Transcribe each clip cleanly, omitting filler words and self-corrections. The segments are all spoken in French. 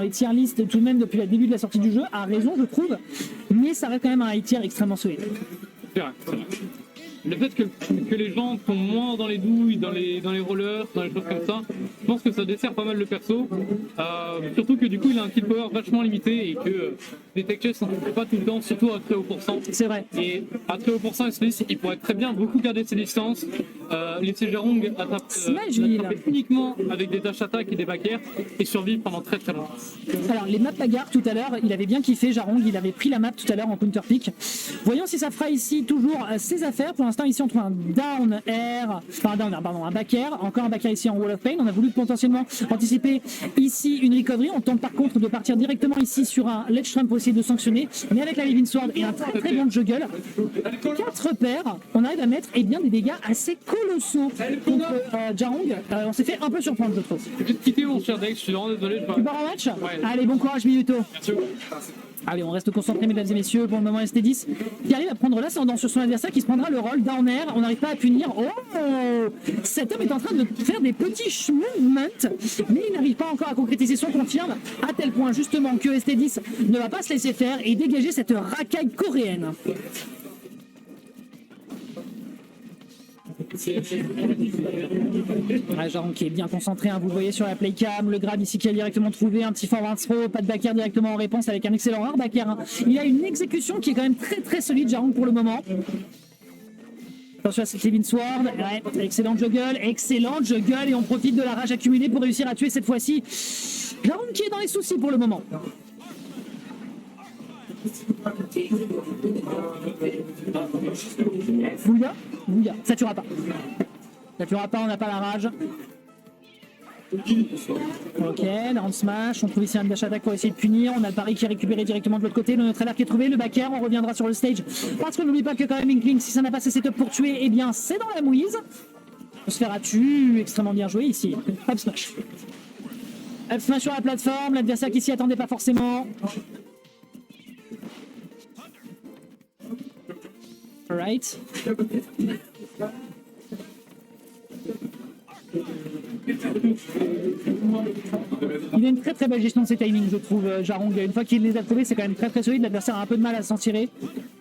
dans les tier list tout de même depuis le début de la sortie du jeu, a raison je trouve, mais ça reste quand même un high tier extrêmement solide. C'est vrai, c'est vrai. Le fait que les gens sont moins dans les douilles, dans les rollers, dans les choses comme ça, je pense que ça dessert pas mal le perso. Surtout que du coup il a un kill power vachement limité et que les tech chests ne sont pas tout le temps, surtout à très haut pourcent. C'est vrai. Et à très haut pourcent, il pourrait très bien beaucoup garder ses distances, laisser Jarong attraper uniquement avec des dash attack et des back air et survivre pendant très très longtemps. Alors les maps bagarre tout à l'heure, il avait bien kiffé Jarong, il avait pris la map tout à l'heure en counter pick. Voyons si ça fera ici toujours ses affaires. Pour l'instant ici on trouve un down air, enfin down air pardon, un back air, encore un back air ici en wall of pain. On a voulu potentiellement anticiper ici une recovery, on tente par contre de partir directement ici sur un ledge trump pour essayer de sanctionner, mais avec la living sword et un très très bon juggle, 4 paires, on arrive à mettre bien des dégâts assez colossaux contre Jarong. On s'est fait un peu surprendre je trouve. Je vais te quitter mon cher Dex, je suis vraiment désolé. Tu pars en match? Ouais. Allez, bon courage Minuto. Merci. Allez, on reste concentré, mesdames et messieurs. Pour le moment, ST10 qui arrive à prendre l'ascendant sur son adversaire, qui se prendra le rôle down air. On n'arrive pas à punir. Oh, cet homme est en train de faire des petits movements, mais il n'arrive pas encore à concrétiser son confirme, à tel point justement que ST10 ne va pas se laisser faire et dégager cette racaille coréenne. Jarong qui est bien concentré, hein, vous le voyez sur la playcam, le grab ici qui a directement trouvé un petit forward throw, pas de back air directement en réponse avec un excellent hard back air. Hein. Il a une exécution qui est quand même très très solide Jarong pour le moment. Attention à cette Living Sword, ouais, excellent juggle et on profite de la rage accumulée pour réussir à tuer cette fois-ci Jarong qui est dans les soucis pour le moment. Bouya, ça tuera pas. On n'a pas la rage. Ok, down smash, on trouve ici un dash attack pour essayer de punir, on a le pari qui est récupéré directement de l'autre côté, le neutre alert qui est trouvé, le back air, on reviendra sur le stage. Parce que n'oublie pas que quand même Inkling, si ça n'a pas ses setup pour tuer, eh bien c'est dans la mouise. On se fait ratu, extrêmement bien joué ici. Up smash. Up smash sur la plateforme, l'adversaire qui s'y attendait pas forcément. Alright. Il a une très très belle gestion de ses timings, je trouve, Jarong. Une fois qu'il les a trouvés, c'est quand même très très solide. L'adversaire a un peu de mal à s'en tirer.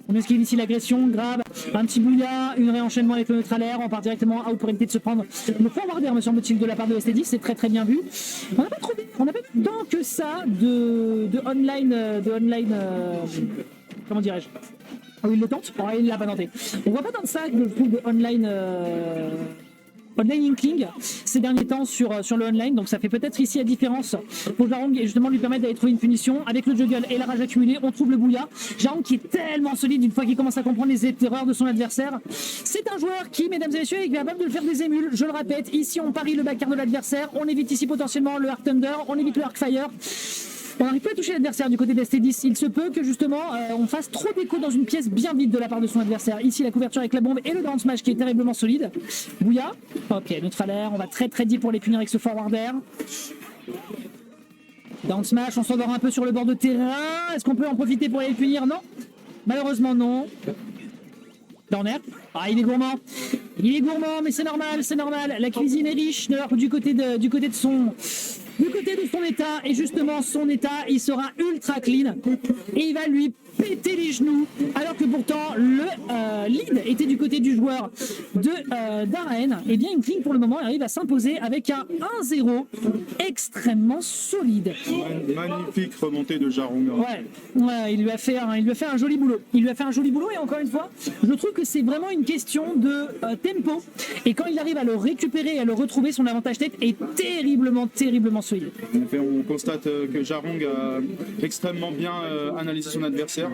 On esquive ici l'agression, grab, un petit bouilla, une réenchaînement avec le neutre air. On part directement out pour éviter de se prendre le forward air, me semble-t-il, de la part de ST10. C'est très très bien vu. On n'a pas tant que ça de online, comment dirais-je? Ah oui, il le tente? Oh, il l'a pas tenté. On voit pas tant de ça, je trouve, de online Inkling ces derniers temps sur le online, donc ça fait peut-être ici la différence pour Jarong et justement lui permettre d'aller trouver une punition avec le juggle et la rage accumulée. On trouve le bouilla. Jarong qui est tellement solide une fois qu'il commence à comprendre les erreurs de son adversaire. C'est un joueur qui, mesdames et messieurs, est capable de le faire des émules. Je le répète, ici on parie le back air de l'adversaire, on évite ici potentiellement le Arc Thunder, on évite le Arc Fire. On n'arrive pas à toucher l'adversaire du côté de ST10. Il se peut que justement on fasse trop d'écho dans une pièce bien vide de la part de son adversaire. Ici la couverture avec la bombe et le down smash qui est terriblement solide. Bouya. Ok, neutre alert. On va très très deep pour les punir avec ce forward air. Down smash, on s'endort un peu sur le bord de terrain. Est-ce qu'on peut en profiter pour les punir? Non. Malheureusement non. Down air. Ah, il est gourmand, mais c'est normal. La cuisine est riche du côté de son état, et justement son état il sera ultra clean et il va lui péter les genoux, alors que pourtant le lead était du côté du joueur d'Aren. Et bien Inkling pour le moment arrive à s'imposer avec un 1-0 extrêmement solide. Magnifique remontée de Jarong. Ouais, il lui a fait un joli boulot. Et encore une fois, je trouve que c'est vraiment une question de tempo, et quand il arrive à le récupérer et à le retrouver, son avantage tête est terriblement solide. En effet, on constate que Jarong a extrêmement bien analysé son adversaire.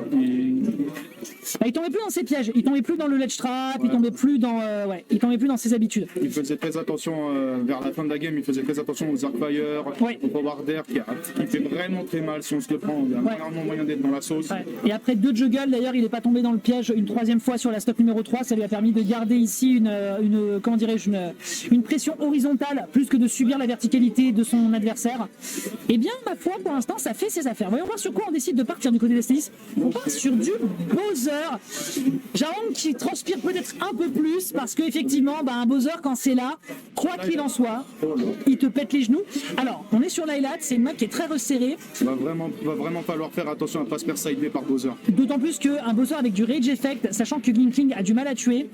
Il tombait plus dans ses pièges, il tombait plus dans le ledge trap, il tombait plus dans ses habitudes. Il faisait très attention vers la fin de la game, il faisait très attention aux Arcfire, au forward air qui fait vraiment très mal si on se le prend. Il y a clairement moyen d'être dans la sauce. Et après 2 juggles, d'ailleurs, il n'est pas tombé dans le piège une 3e fois sur la stock numéro 3. Ça lui a permis de garder ici une pression horizontale plus que de subir la verticalité de son adversaire. Et bien, ma foi, pour l'instant, ça fait ses affaires. Voyons voir sur quoi on décide de partir du côté des ST10. On part sur du Bowser. Jarong qui transpire peut-être un peu plus parce qu'effectivement, un Bowser, quand c'est là, quoi qu'il en soit, il te pète les genoux. Alors, on est sur l'Highlight, c'est une map qui est très resserrée. Va vraiment falloir faire attention à ne pas se faire sideler par Bowser. D'autant plus qu'un Bowser avec du Rage Effect, sachant que Ginking a du mal à tuer,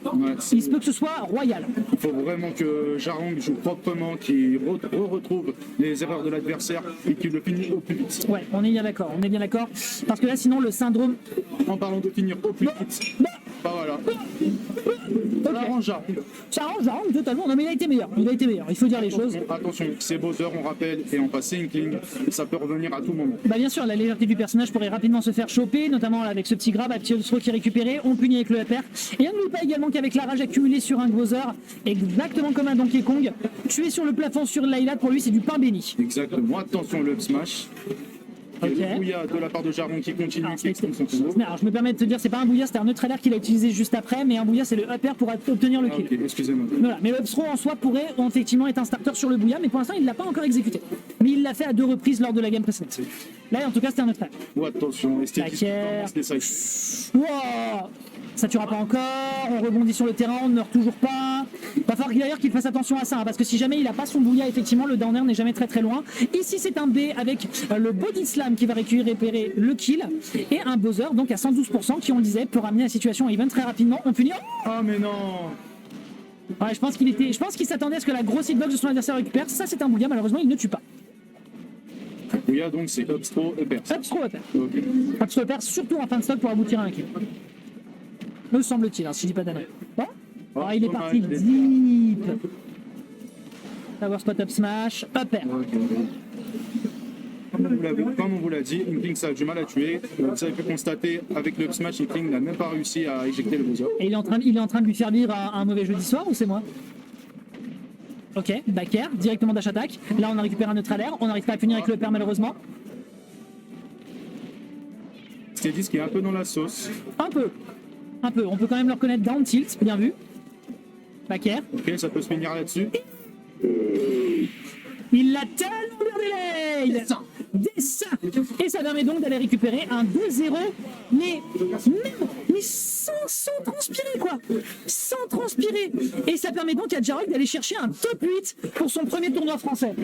il se peut que ce soit royal. Il faut vraiment que Jarong joue proprement, qu'il retrouve les erreurs de l'adversaire et qu'il le finisse au plus vite. Ouais, on est bien d'accord, parce que là sinon le syndrome... En parlant de finir au plus vite, voilà. Ça arrange Jarong. Ça arrange Jarong totalement, non mais il a été meilleur, il faut dire les choses. Attention, c'est Bowser, on rappelle, et en passé Inkling, ça peut revenir à tout moment. Bien sûr, la légèreté du personnage pourrait rapidement se faire choper, notamment là, avec ce petit grab, un petit throw qui est récupéré, on punit avec le upper. Et on n'oublie pas également qu'avec la rage accumulée sur un Bowser, exactement comme un Donkey Kong, tuer sur le plafond sur l'Highlight, pour lui c'est du pain béni. Exactement, attention le up smash. Okay. Le bouilla de la part de Jarong qui continue, qui exprime son combo. Alors je me permets de te dire, c'est pas un bouilla, c'était un neutral air qu'il a utilisé juste après, mais un bouilla c'est le upper pour obtenir le kill. Ok, excusez-moi. Voilà, mais le up throw en soi pourrait effectivement être un starter sur le bouilla, mais pour l'instant il l'a pas encore exécuté. Mais il l'a fait à 2 reprises lors de la game précédente. Là en tout cas c'était un neutral. Oh, attention, esthétique, wow, ça tuera pas encore, on rebondit sur le terrain, on ne meurt toujours pas. Va falloir d'ailleurs qu'il fasse attention à ça, parce que si jamais il a pas son bouilla, effectivement le downer n'est jamais très loin. Ici c'est un B avec le body slam qui va récupérer le kill, et un Bowser donc à 112% qui, on le disait, peut ramener la situation à even très rapidement. On punit. Ah mais non. Ouais, je pense qu'il s'attendait à ce que la grosse hitbox de son adversaire récupère. Ça c'est un bouilla, malheureusement il ne tue pas. Bouilla donc c'est up throw, upper. Up throw, upper. Okay. Up throw, upper, surtout en fin de stock pour aboutir à un kill. Me semble-t-il, si je dis pas d'anneau. Bon, il est parti deep. Power spot up smash, upper. Comme on vous l'a dit, Inkling ça a du mal à tuer. Vous avez pu constater avec le up smash, Inkling n'a même pas réussi à éjecter le Bowser. Et il est en train de lui faire vivre un mauvais jeudi soir, ou c'est moi? Ok, back air, directement dash attack. Là on a récupéré un neutral air, on n'arrive pas à punir avec le upper malheureusement. C'est dit ce qui est un peu dans la sauce. Un peu, on peut quand même le reconnaître down tilt, bien vu. Back air. Ok, ça peut se finir là-dessus. Il l'a tellement bien délayé. Dessin. Et ça permet donc d'aller récupérer un 2-0, mais sans transpirer quoi. Sans transpirer. Et ça permet donc à Jarong d'aller chercher un top 8 pour son premier tournoi français.